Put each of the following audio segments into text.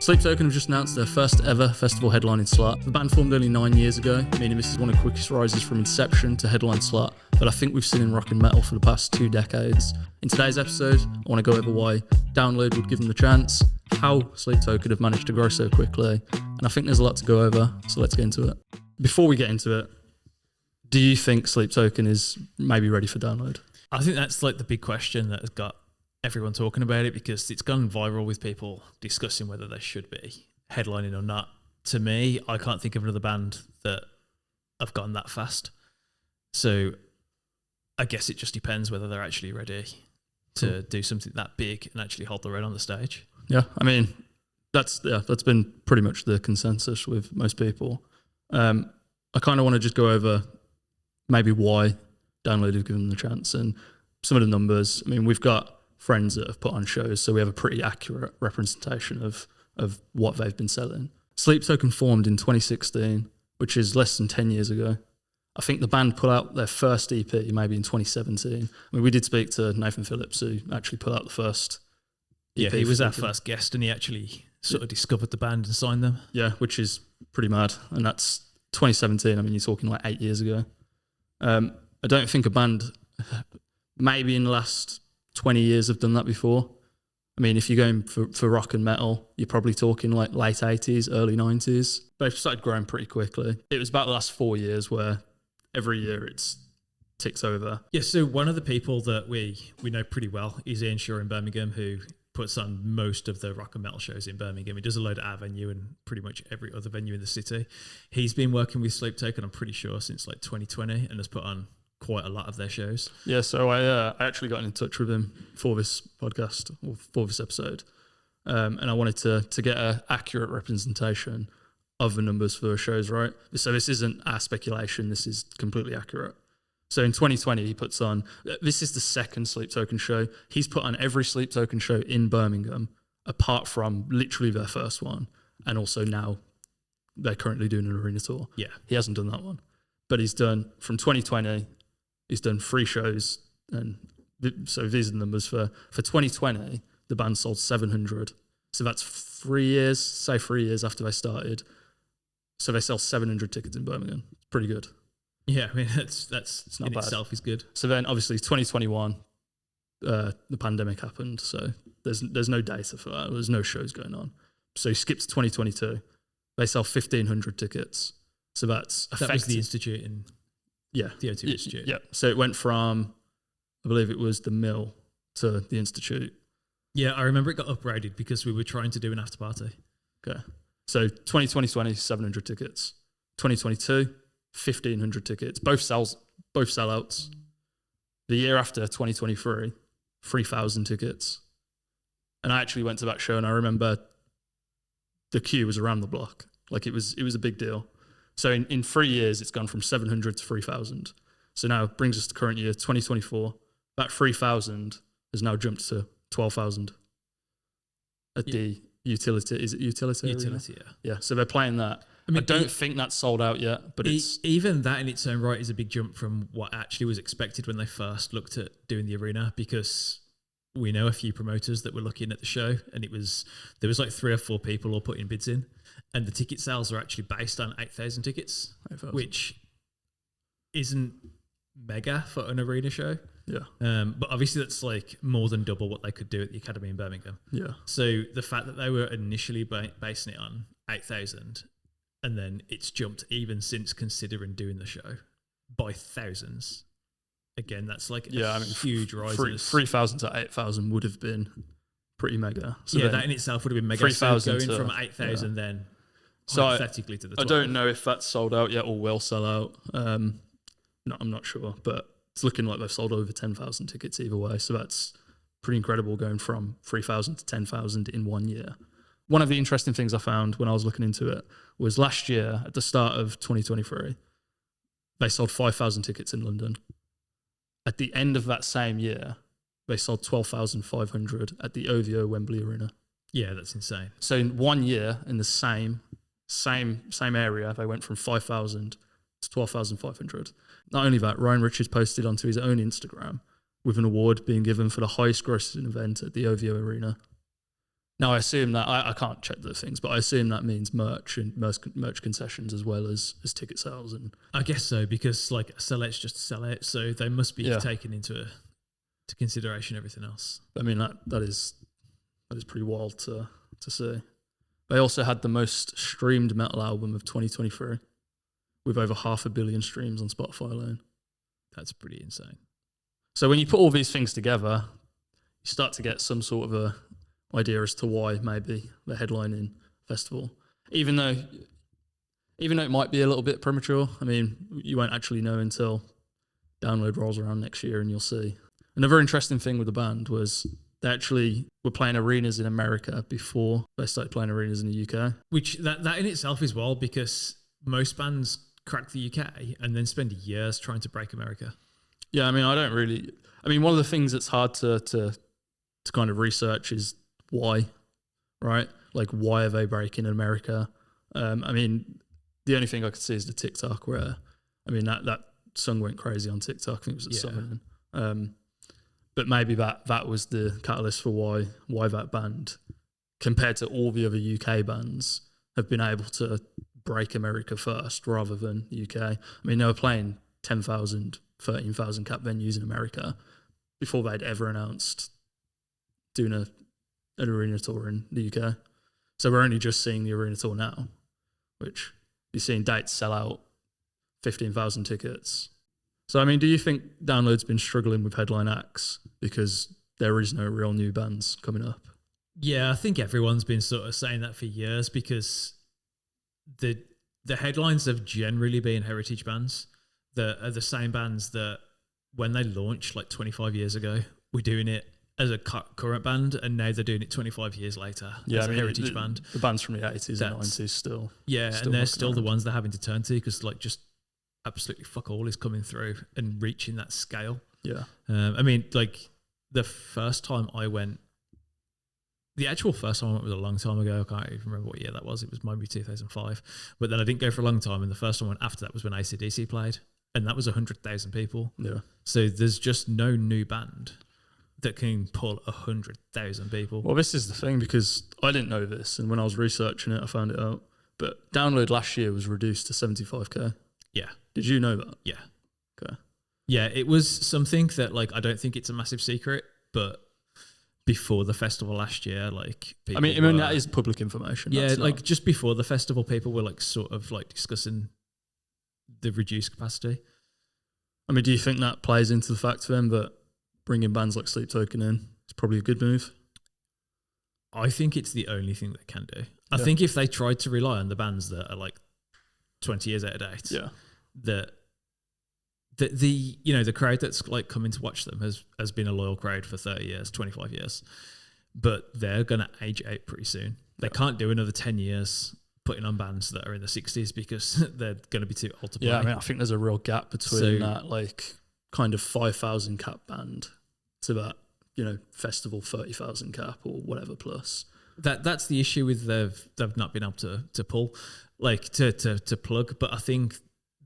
Sleep Token have just announced their first ever festival headlining slot. The band formed only 9 years ago, meaning this is one of the quickest rises from inception to headline slot that I think we've seen in rock and metal for the past 2 decades. In today's episode, I want to go over why Download would give them the chance, how Sleep Token have managed to grow so quickly, and I think there's a lot to go over, so let's get into it. Before we get into it, do you think Sleep Token is maybe ready for Download? I think that's like the big question that has got everyone talking about it, because it's gone viral with people discussing whether they should be headlining or not. To me, I can't think of another band that have gone that fast. So I guess it just depends whether they're actually ready to do something that big and actually hold their own on the stage. Yeah, I mean, that's been pretty much the consensus with most people. I kind of want to just go over maybe why Download have given them the chance and some of the numbers. I mean, we've got friends that have put on shows, so we have a pretty accurate representation of what they've been selling. Sleep Token formed in 2016, which is less than 10 years ago. I think the band put out their first EP maybe in 2017. I mean, we did speak to Nathan Phillips, who actually put out the first EP. Yeah, he was our first guest, and he actually sort of discovered the band and signed them. Yeah, which is pretty mad. And that's 2017. I mean, you're talking like 8 years ago. I don't think a band, maybe in the last 20 years, have done that before. I mean, if you're going for rock and metal, you're probably talking like late 80s, early 90s. They've started growing pretty quickly. It was about the last 4 years where every year it's ticks over. Yeah, so one of the people that we know pretty well is Ian Shaw in Birmingham, who puts on most of the rock and metal shows in Birmingham. He does a load at our venue and pretty much every other venue in the city. He's been working with Sleep Token, I'm pretty sure, since like 2020, and has put on quite a lot of their shows. Yeah, so I actually got in touch with him for this podcast, or for this episode, and I wanted to get an accurate representation of the numbers for the shows, right? So this isn't our speculation, this is completely accurate. So in 2020, he puts on, this is the second Sleep Token show. He's put on every Sleep Token show in Birmingham, apart from literally their first one, and also now they're currently doing an arena tour. Yeah. He hasn't done that one. But he's done, from 2020, he's done 3 shows, and so these are the numbers for 2020. The band sold 700, so that's 3 years. Say 3 years after they started, so they sell 700 tickets in Birmingham. It's pretty good. Yeah, I mean that's it's not in bad. Itself is good. So then, obviously, 2021, the pandemic happened, so there's no data for that. There's no shows going on. So he skips 2022. They sell 1,500 tickets. So that was the Institute in. Yeah. The O2 Institute. Yeah. So it went from, I believe it was the Mill to the Institute. Yeah, I remember it got upgraded because we were trying to do an Afterparty. Okay. So 2020, 700 tickets. 2022, 1,500 tickets. Both sellouts. The year after, 2023, 3,000 tickets. And I actually went to that show, and I remember the queue was around the block. Like it was a big deal. So in 3 years, it's gone from 700 to 3,000. So now it brings us to current year, 2024. That 3,000 has now jumped to 12,000 at the Utility. Is it Utility? Utility, yeah. Yeah, so they're playing that. I don't think that's sold out yet, but it's... Even that in its own right is a big jump from what actually was expected when they first looked at doing the arena, because we know a few promoters that were looking at the show, and there was like 3 or 4 people all putting bids in, and the ticket sales are actually based on 8,000 tickets, 8,000. which isn't mega for an arena show. Yeah. But obviously that's like more than double what they could do at the Academy in Birmingham. Yeah. So the fact that they were initially basing it on 8,000, and then it's jumped even since considering doing the show by thousands. Again, that's like a huge rise. 3,000 to 8,000 would have been pretty mega. So yeah, that in itself would have been mega. 3,000 going from 8,000 then so hypothetically to the 12. I don't know if that's sold out yet or will sell out. No, I'm not sure, but it's looking like they've sold over 10,000 tickets either way. So that's pretty incredible, going from 3,000 to 10,000 in 1 year. One of the interesting things I found when I was looking into it was last year, at the start of 2023, they sold 5,000 tickets in London. At the end of that same year, they sold 12,500 at the OVO Wembley Arena. Yeah, that's insane. So in 1 year, in the same area, they went from 5,000 to 12,500. Not only that, Ryan Richards posted onto his own Instagram with an award being given for the highest grossing event at the OVO Arena. Now, I assume that, I can't check those things, but I assume that means merch and merch concessions as well as ticket sales. And I guess so, because like a sellout's just a sellout, so they must be taking into consideration everything else. I mean, that is pretty wild to see. They also had the most streamed metal album of 2023 with over 500 million streams on Spotify alone. That's pretty insane. So when you put all these things together, you start to get some sort of a idea as to why maybe the headlining festival, even though it might be a little bit premature. I mean, you won't actually know until Download rolls around next year and you'll see. Another interesting thing with the band was they actually were playing arenas in America before they started playing arenas in the UK. Which that in itself is wild, because most bands crack the UK and then spend years trying to break America. Yeah, I mean, one of the things that's hard to kind of research is why, right? Like, why are they breaking in America? I mean, the only thing I could see is the TikTok where, I mean, that song went crazy on TikTok. I think it was at Summer. But maybe that was the catalyst for why that band, compared to all the other UK bands, have been able to break America first rather than the UK. I mean, they were playing 10,000, 13,000 cap venues in America before they'd ever announced doing an arena tour in the UK. So we're only just seeing the arena tour now, which you're seeing dates sell out 15,000 tickets. So, I mean, do you think Download's been struggling with headline acts because there is no real new bands coming up? Yeah, I think everyone's been sort of saying that for years, because the headlines have generally been heritage bands that are the same bands that when they launched like 25 years ago, were doing it as a current band, and now they're doing it 25 years later as a heritage band. The bands from the 80s and 90s still. Yeah, and they're still the ones they're having to turn to, because like just absolutely fuck all is coming through and reaching that scale. Yeah. I mean, like the first time I went, the actual first time I went was a long time ago. I can't even remember what year that was. It was maybe 2005. But then I didn't go for a long time. And the first time I went after that was when AC/DC played. And that was 100,000 people. Yeah. So there's just no new band that can pull 100,000 people. Well, this is the thing, because I didn't know this. And when I was researching it, I found it out. But Download last year was reduced to 75K. Yeah. Did you know that? Yeah. Okay. Yeah, it was something that, like, I don't think it's a massive secret, but before the festival last year, like, people I mean that is public information. Yeah, like just before the festival, people were like sort of like discussing the reduced capacity. I mean, do you think that plays into the fact for them that bringing bands like Sleep Token in is probably a good move? I think it's the only thing they can do. I think if they tried to rely on the bands that are like 20 years out of date, that the you know, the crowd that's like coming to watch them has been a loyal crowd for 30 years, 25 years, but they're going to age out pretty soon. They can't do another 10 years putting on bands that are in the 60s because they're going to be too old to play. Yeah, I mean, I think there's a real gap between that like kind of 5,000 cap band to that, you know, festival 30,000 cap or whatever plus. That's the issue with they've not been able to pull, like to plug. But I think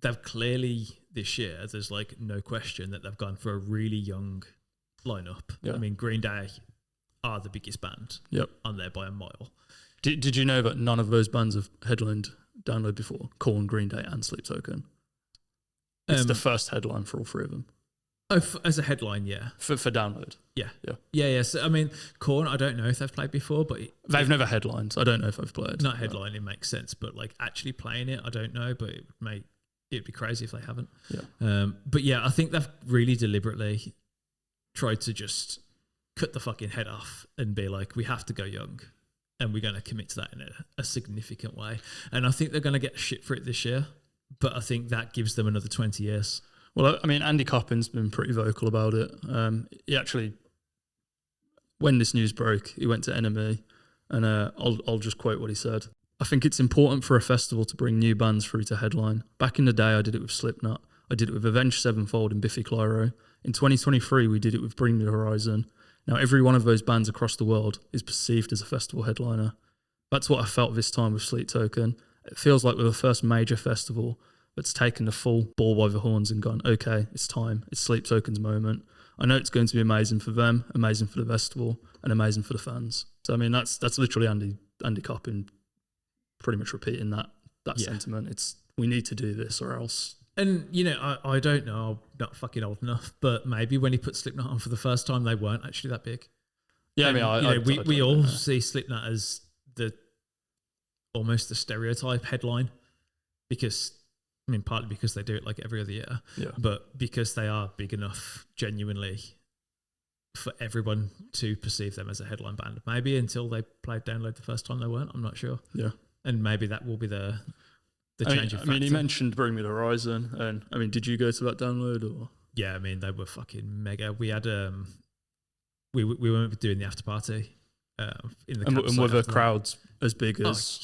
they've clearly this year, there's like no question that they've gone for a really young lineup. Yeah. I mean, Green Day are the biggest band on there by a mile. Did you know that none of those bands have headlined Download before? Korn, Green Day, and Sleep Token. It's the first headline for all three of them. Oh, as a headline, yeah. For Download. Yeah. So, I mean, Korn, I don't know if they've played before, but they've never headlined. I don't know if they've played. Not headlining makes sense, but like actually playing it, I don't know. But it'd be crazy if they haven't. Yeah. But yeah, I think they've really deliberately tried to just cut the fucking head off and be like, we have to go young, and we're going to commit to that in a significant way. And I think they're going to get shit for it this year, but I think that gives them another 20 years. Well, I mean, Andy Coppin's been pretty vocal about it. He actually, when this news broke, he went to NME, and I'll just quote what he said. I think it's important for a festival to bring new bands through to headline. Back in the day, I did it with Slipknot. I did it with Avenged Sevenfold and Biffy Clyro. In 2023, we did it with Bring Me the Horizon. Now, every one of those bands across the world is perceived as a festival headliner. That's what I felt this time with Sleep Token. It feels like we're the first major festival that's taken the full ball by the horns and gone, okay, it's time. It's Sleep Token's moment. I know it's going to be amazing for them, amazing for the festival, and amazing for the fans. So I mean, that's literally Andy Coppin pretty much repeating that sentiment. It's we need to do this or else. And I don't know, I'm not fucking old enough, but maybe when he put Slipknot on for the first time, they weren't actually that big. Yeah, and, I mean, we all see Slipknot as almost the stereotype headline, because partly because they do it like every other year, but because they are big enough genuinely for everyone to perceive them as a headline band. Maybe until they played Download the first time they weren't, I'm not sure. Yeah. And maybe that will be the changing factor. He mentioned Bring Me the Horizon, and did you go to that Download or? Yeah, they were fucking mega. We had we weren't doing the after party in the and were the crowds as big as?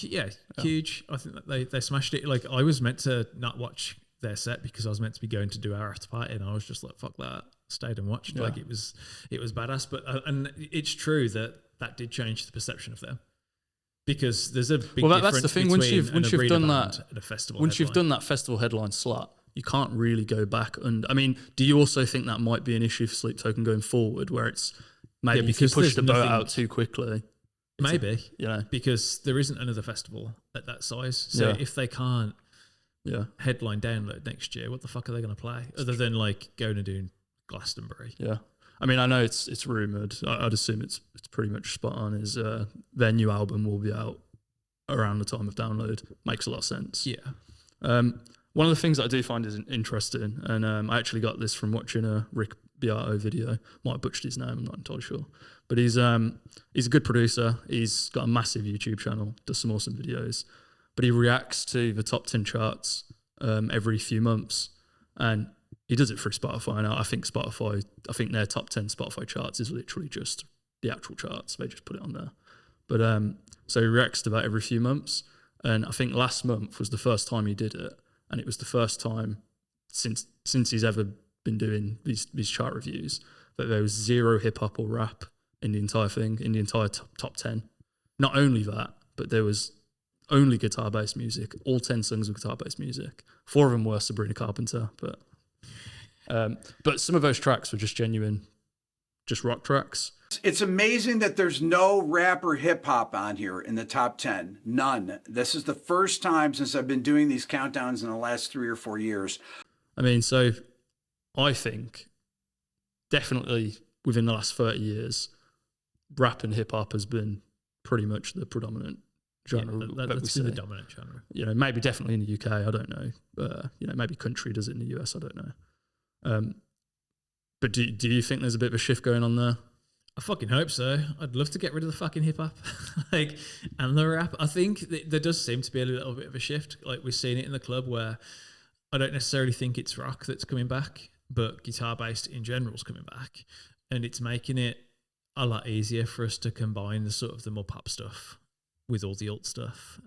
Huge. I think that they smashed it. Like, I was meant to not watch their set because I was meant to be going to do our after party, and I was just like, fuck that. Stayed and watched. Like, it was badass. But and it's true that did change the perception of them, because there's a big difference. That's the thing. Once you've done that at a festival, you've done that festival headline slot, you can't really go back. And I mean, do you also think that might be an issue for Sleep Token going forward, where it's maybe if you push the boat out too quickly? Maybe, because there isn't another festival at that size. So if they can't headline Download next year, what the fuck are they going to play other than like going and doing Glastonbury? Yeah. I mean, I know it's rumoured. I'd assume it's pretty much spot on. Is their new album will be out around the time of Download. Makes a lot of sense. Yeah. One of the things that I do find is interesting, and I actually got this from watching a Rick Beato video. Might have butchered his name, I'm not entirely sure. But he's a good producer. He's got a massive YouTube channel, does some awesome videos. But he reacts to the top 10 charts every few months. And he does it through Spotify. And I think their top 10 Spotify charts is literally just the actual charts. They just put it on there. But so he reacts to that every few months. And I think last month was the first time he did it. And it was the first time since he's ever been doing these chart reviews that there was zero hip hop or rap in the entire thing, in the entire top 10. Not only that, but there was only guitar-based music, all 10 songs of guitar-based music. 4 of them were Sabrina Carpenter, but some of those tracks were just genuine, just rock tracks. It's amazing that there's no rap or hip hop on here in the top 10. None. This is the first time since I've been doing these countdowns in the last 3 or 4 years. I mean, so I think definitely within the last 30 years, rap and hip hop has been pretty much the predominant genre. That's been the dominant genre. Maybe definitely in the UK, I don't know. Maybe country does it in the US, I don't know. But do you think there's a bit of a shift going on there? I fucking hope so. I'd love to get rid of the fucking hip hop, and the rap. I think there does seem to be a little bit of a shift. Like, we've seen it in the club where I don't necessarily think it's rock that's coming back, but guitar based in general is coming back, and it's making it a lot easier for us to combine the more pop stuff with all the alt stuff,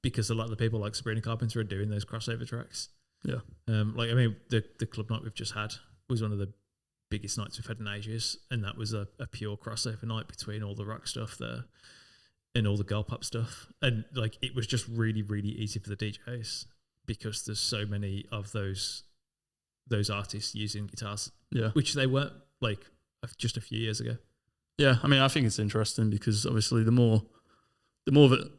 because a lot of the people like Sabrina Carpenter are doing those crossover tracks. Yeah. The club night we've just had was one of the biggest nights we've had in ages, and that was a pure crossover night between all the rock stuff there and all the girl pop stuff, and like, it was just really, really easy for the DJs because there's so many of those artists using guitars, which they weren't like just a few years ago. Yeah, I mean, I think it's interesting because obviously the more that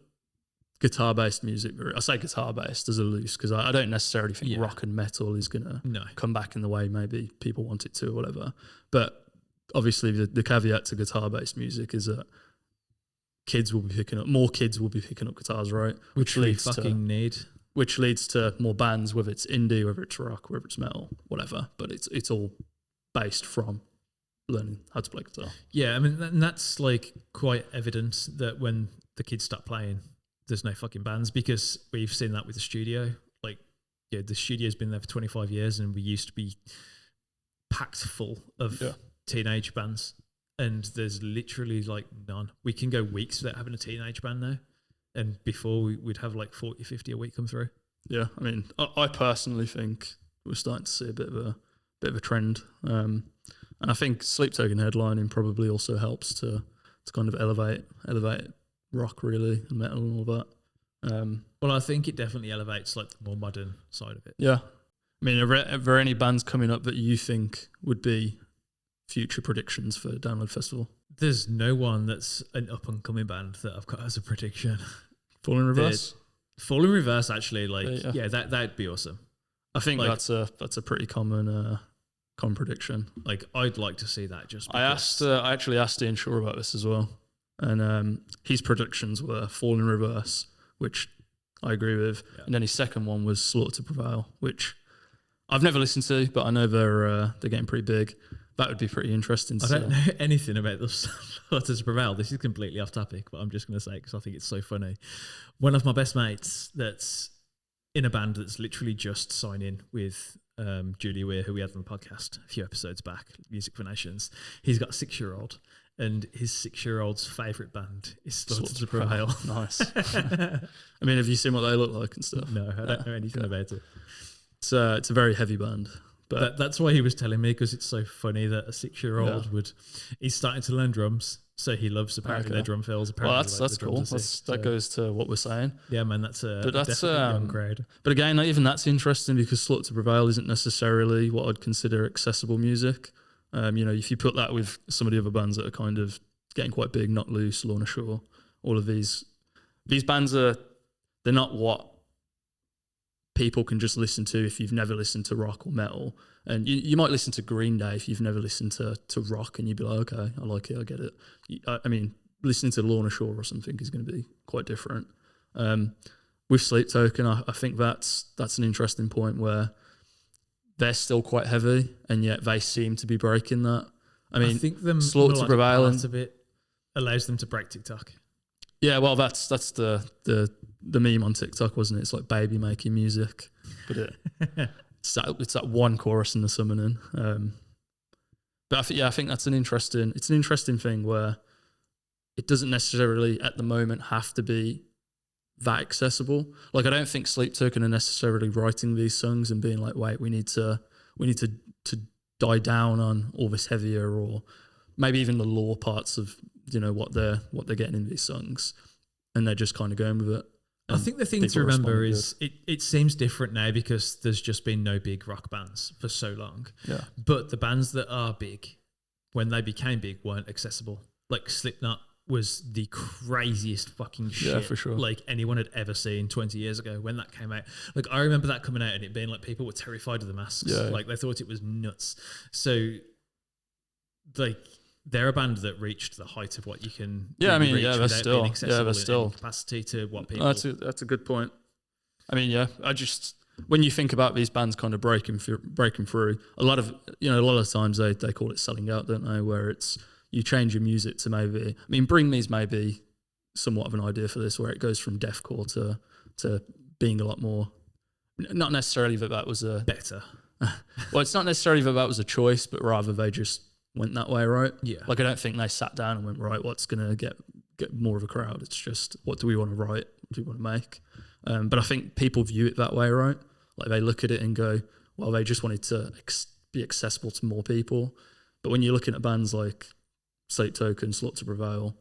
guitar-based music, I say guitar-based as a loose because I don't necessarily think rock and metal is going to come back in the way maybe people want it to or whatever. But obviously the caveat to guitar-based music is that more kids will be picking up guitars, right? Which leads to more bands, whether it's indie, whether it's rock, whether it's metal, whatever. But it's all based from learning how to play guitar. Yeah, I mean, and that's like quite evident that when the kids start playing, there's no fucking bands, because we've seen that with the studio. Like, the studio's been there for 25 years, and we used to be packed full of teenage bands, and there's literally like none. We can go weeks without having a teenage band now, and before we'd have like 40, 50 a week come through. Yeah, I mean, I personally think we're starting to see a bit of a trend. And I think Sleep Token headlining probably also helps to kind of elevate rock really and metal and all that. Well, I think it definitely elevates like the more modern side of it. Yeah. I mean, are there any bands coming up that you think would be future predictions for Download Festival? There's no one that's an up and coming band that I've got as a prediction. Fall in Reverse? Fall in Reverse, actually, like, Yeah. that'd be awesome. I think like, that's a pretty common prediction. Like, I'd like to see that just I because. actually asked Ian Shaw about this as well, and his predictions were Fall in Reverse, which I agree with, and then his second one was Slaughter to Prevail, which I've never listened to, but I know they're getting pretty big. That would be pretty interesting. I don't know anything about the Slaughter to Prevail. This is completely off topic, but I'm just going to say because I think it's so funny. One of my best mates that's in a band that's literally just signing with Julie Weir, who we had on the podcast a few episodes back, Music for Nations. He's got a 6-year-old, and his 6-year-old's favourite band is Slaughter to Prevail. Nice. I mean, have you seen what they look like and stuff? No, I don't know anything about it. It's a very heavy band. But that's why he was telling me, because it's so funny that a 6-year-old he's starting to learn drums, so he loves apparently their drum fills. Well, that's cool. That goes to what we're saying. Yeah, man, that's definitely a young crowd. But again, even that's interesting because Slaughter to Prevail isn't necessarily what I'd consider accessible music. If you put that with some of the other bands that are kind of getting quite big, Not Loose, Lorna Shore, all of these bands they're not what people can just listen to if you've never listened to rock or metal. And you might listen to Green Day if you've never listened to rock, and you'd be like, okay, I like it, I get it. I mean, listening to Lorna Shore or something is going to be quite different. With Sleep Token, I think that's an interesting point where they're still quite heavy, and yet they seem to be breaking that. I mean, I think the Slaughter to Prevail part of it allows them to break TikTok. Yeah, well, that's the meme on TikTok, wasn't it? It's like baby making music, but it's that one chorus in the summoning. But I think that's an interesting thing where it doesn't necessarily at the moment have to be that accessible. Like, I don't think Sleep Token are necessarily writing these songs and being like, wait, we need to die down on all this heavier, or maybe even the lore parts of what they're getting in these songs, and they're just kind of going with it. I think the thing to remember is it seems different now because there's just been no big rock bands for so long. Yeah. But the bands that are big, when they became big, weren't accessible. Like Slipknot was the craziest fucking shit. Yeah, for sure. Like anyone had ever seen 20 years ago when that came out. Like I remember that coming out and it being like people were terrified of the masks. Yeah. Like they thought it was nuts. So like they're a band that reached the height of what you can. Yeah, I mean, reach they're still, they're still capacity to what people. That's a good point. I mean, yeah, when you think about these bands kind of breaking through, a lot of times they call it selling out, don't they? Where it's you change your music to maybe. I mean, Bring Me's maybe somewhat of an idea for this, where it goes from deathcore to being a lot more. Not necessarily that was a better. Well, it's not necessarily that was a choice, but rather they just went that way, right? Yeah. Like, I don't think they sat down and went, right, what's going to get more of a crowd? It's just, what do we want to write? What do we want to make? But I think people view it that way, right? Like, they look at it and go, well, they just wanted to be accessible to more people. But when you're looking at bands like Sleep Token, Slaughter to Prevail,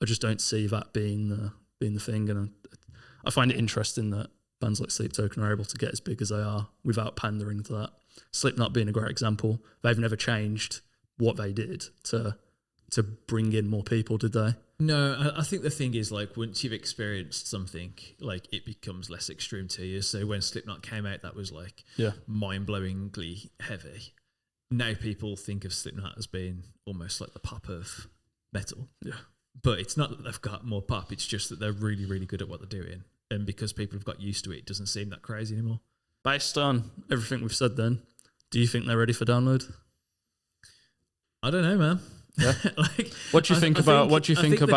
I just don't see that being the thing. And I find it interesting that bands like Sleep Token are able to get as big as they are without pandering to that. Slipknot being a great example. They've never changed what they did to bring in more people, did they? No, I think the thing is, like, once you've experienced something, like, it becomes less extreme to you. So when Slipknot came out, that was like mind-blowingly heavy. Now people think of Slipknot as being almost like the pop of metal. Yeah. But it's not that they've got more pop, it's just that they're really, really good at what they're doing. And because people have got used to it, it doesn't seem that crazy anymore. Based on everything we've said then, do you think they're ready for Download? I don't know, man. Yeah. Like, what do you think about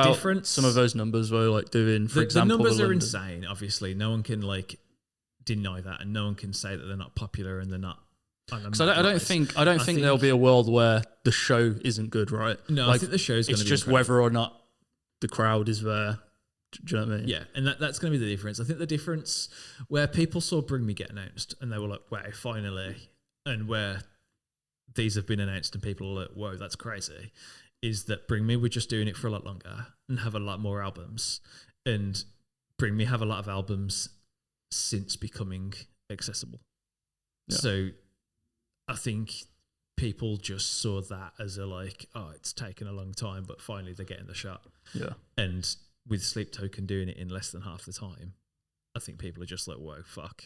difference, some of those numbers we're like doing, for example? The numbers are London. insane, obviously. No one can like deny that, and no one can say that they're not popular and they're not. Because I don't think there'll be a world where the show isn't good, right? No, like, I think the show's going to be just incredible. whether or not the crowd is there. Do you know what I mean? Yeah, and that's going to be the difference. I think the difference where people saw Bring Me get announced and they were like, wow, finally, and where these have been announced and people are like, whoa, that's crazy, is that Bring Me were just doing it for a lot longer and have a lot more albums. And Bring Me have a lot of albums since becoming accessible. Yeah. So I think people just saw that as a like, oh, it's taken a long time, but finally they're getting the shot. Yeah. And with Sleep Token doing it in less than half the time, I think people are just like, whoa, fuck.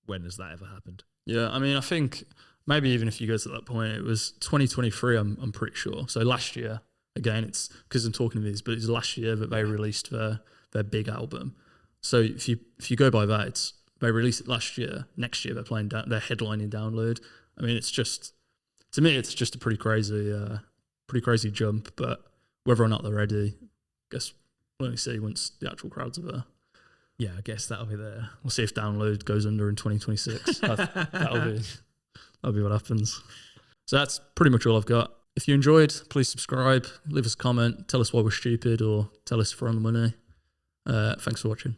When has that ever happened? Yeah, I mean, I think maybe even if you go to that point, it was 2023, I'm pretty sure. So last year, again, it's because I'm talking to these, but it's last year that they released their big album. So if you go by that, they released it last year. Next year, they're headlining Download. I mean, it's just, to me, it's just a pretty crazy jump. But whether or not they're ready, I guess we'll only see once the actual crowds are there. Yeah, I guess that'll be there. We'll see if Download goes under in 2026. That'll be what happens. So that's pretty much all I've got. If you enjoyed, please subscribe, leave us a comment, tell us why we're stupid, or tell us if we're on the money. Thanks for watching.